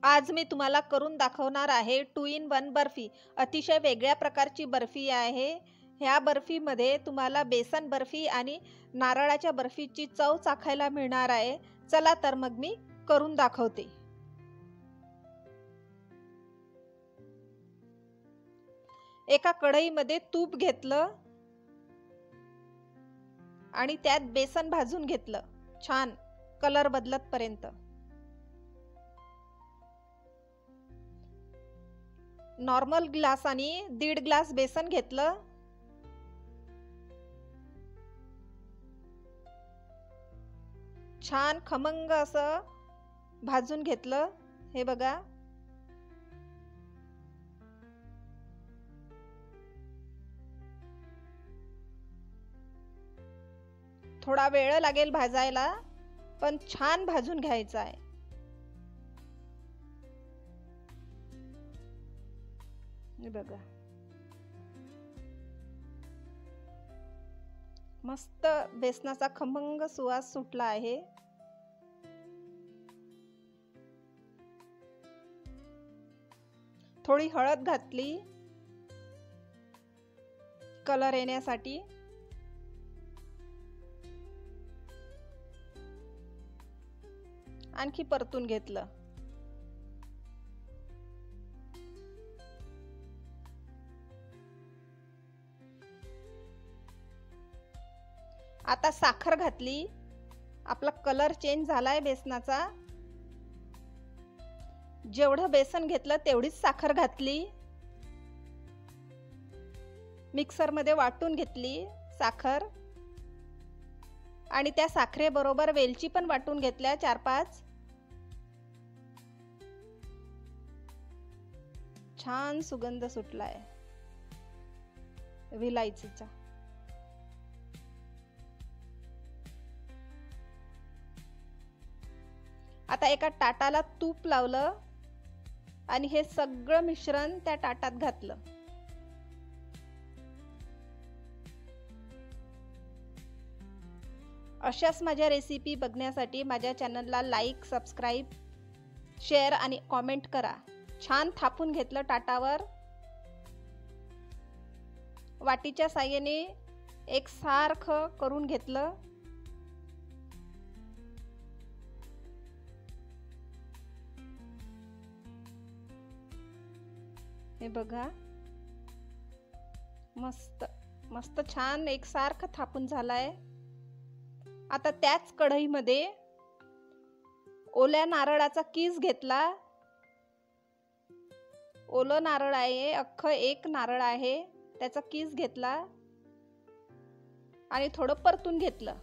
आज मी तुम्हाला करून दाखवणार आहे 2 in 1 बर्फी। अतिशय वेगळ्या प्रकारची बर्फी आहे। ह्या बर्फीमध्ये तुम्हाला बेसन बर्फी आणि नारळाच्या बर्फीची चव चाखायला मिळणार आहे। चला तर मग मी करून दाखवते। एका कढईमध्ये तूप घेतलं आणि त्यात बेसन भाजून घेतलं छान कलर बदलत पर्यंत। नॉर्मल ग्लासाने 1.5 ग्लास बेसन घेतलं। छान खमंग असं भाजून घेतलं। हे बघा, थोडा वेळ लागेल भाजायला, पण छान भाजून घ्यायचा आहे। हे बघा, मस्त बेसनाचा खमंग सुवास सुटला आहे। थोडी हळद घातली कलर येण्यासाठी। आणखी परतून घेतलं। आता साखर घातली। आपला कलर चेंज झालाय बेसनाचा। जेवढं बेसन घेतलं तेवढीच साखर घातली। मिक्सर मध्ये वाटून घेतली साखर आणि त्या साखरेबरोबर वेलची पण वाटून घेतल्या 4-5। छान सुगंध सुटलाय विलायचीचा। आता एका ताटाला तूप लावलं आणि हे सगळं मिश्रण त्या ताटात घातलं। अशाच माझ्या रेसिपी बघण्यासाठी माझ्या चॅनलला लाईक, सबस्क्राईब, शेअर आणि कमेंट करा। छान थापून घेतलं ताटावर। वाटीच्या साहाय्याने एकसारखं करून घेतलं। हे बघा, मस्त मस्त छान एकसारखं थापून झालाय। आता त्याच कढईमध्ये ओल्या नारळाचा कीस घेतला। ओलं नारळ आहे, अख्खं एक नारळ आहे, त्याचा कीस घेतला आणि थोडं परतून घेतलं।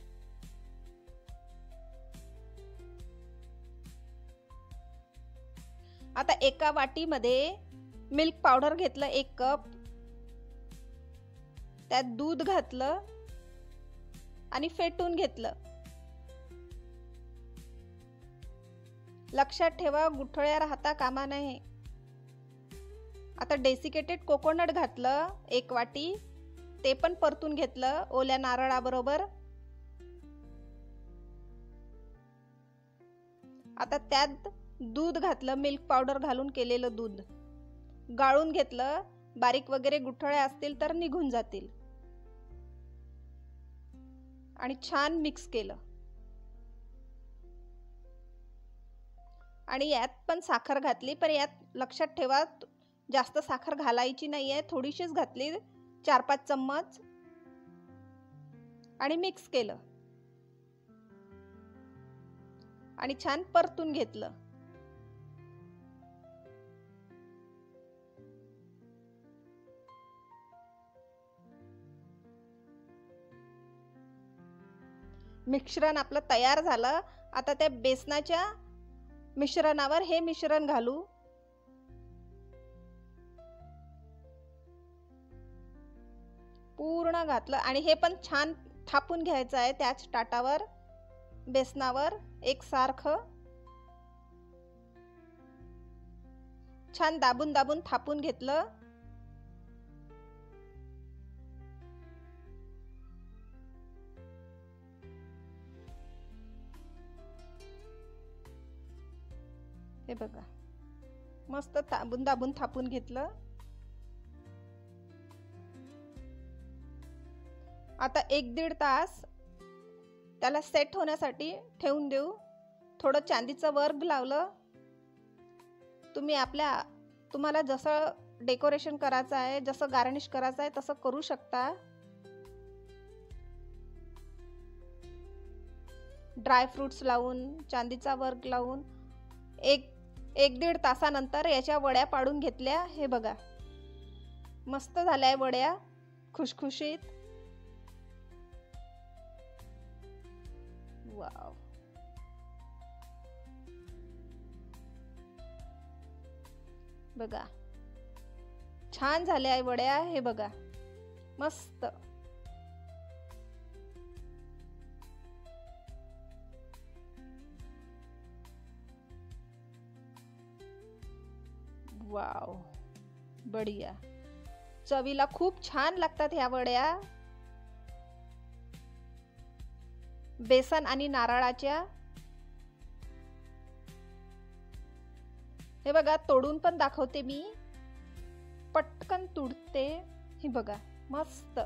आता एका वाटीमध्ये मिल्क पावडर घेतलं 1 कप, त्यात दूध घातलं आणि फेटून घेतलं। लक्षात ठेवा, गुठळ्या राहता कामा नये। आता डेसिकेटेड कोकोनट घातलं 1 वाटी, ते पण परतून घेतलं ओल्या नारळाबरोबर। आता त्यात दूध घातलं, मिल्क पावडर घालून केलेलं दूध गाळून घेतलं। बारीक वगैरे गुठळ्या असतील तर निघून जातील आणि छान मिक्स केलं। आणि यात पण साखर घातली, पण यात लक्षात ठेवा जास्त साखर घालायची नाहीये, थोडीशीच घातली 4-5 चम्मच आणि मिक्स केलं आणि छान परतून घेतलं। मिश्रण आपलं तयार झालं। आता त्या बेसनाच्या मिश्रणावर हे मिश्रण घालू। पूर्ण घातलं आणि हे पण छान थापून घ्यायचं आहे त्याच ताटावर बेसनावर एकसारखं। छान दाबून दाबून थापून घेतलं। हे बघा, मस्त दाबून दाबून थापून घेतलं. आता 1-1.5 तास त्याला सेट होण्यासाठी ठेवून देऊ. थोडं चांदीचं वर्क लावलं. तुम्हाला जसं डेकोरेशन करायचं आहे, जसं गार्निश करायचं आहे तसं करू शकता. ड्राय फ्रूट्स लावून, चांदीचा वर्क लावून 1-1.5 तासानंतर याच्या वड्या पाडून घेतल्या. हे बघा, मस्त झाल्या वड्या, खुशखुशीत. वाव, बघा छान झाल्या वड्या. हे बघा मस्त. वाव, बढिया. चवीला खूप छान लागतात ह्या वड्या, बेसन आणि नारळाच्या. हे बघा, तोडून पण दाखवते मी, पटकन तुडते. हे बघा मस्त,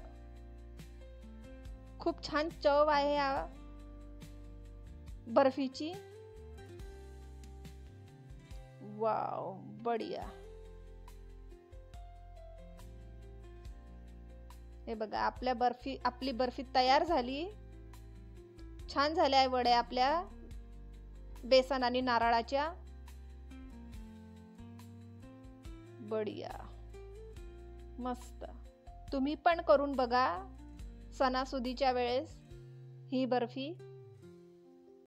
खूप छान चव आहे या बर्फीची. वाव, बढिया. हे बघा, आपली बर्फी तयार झाली. छान झाल्या आहे वड्या आपल्या बेसन आणि नारळाच्या. बढिया, मस्त. तुम्ही पण करून बघा सणासुदीच्या वेळेस ही बर्फी.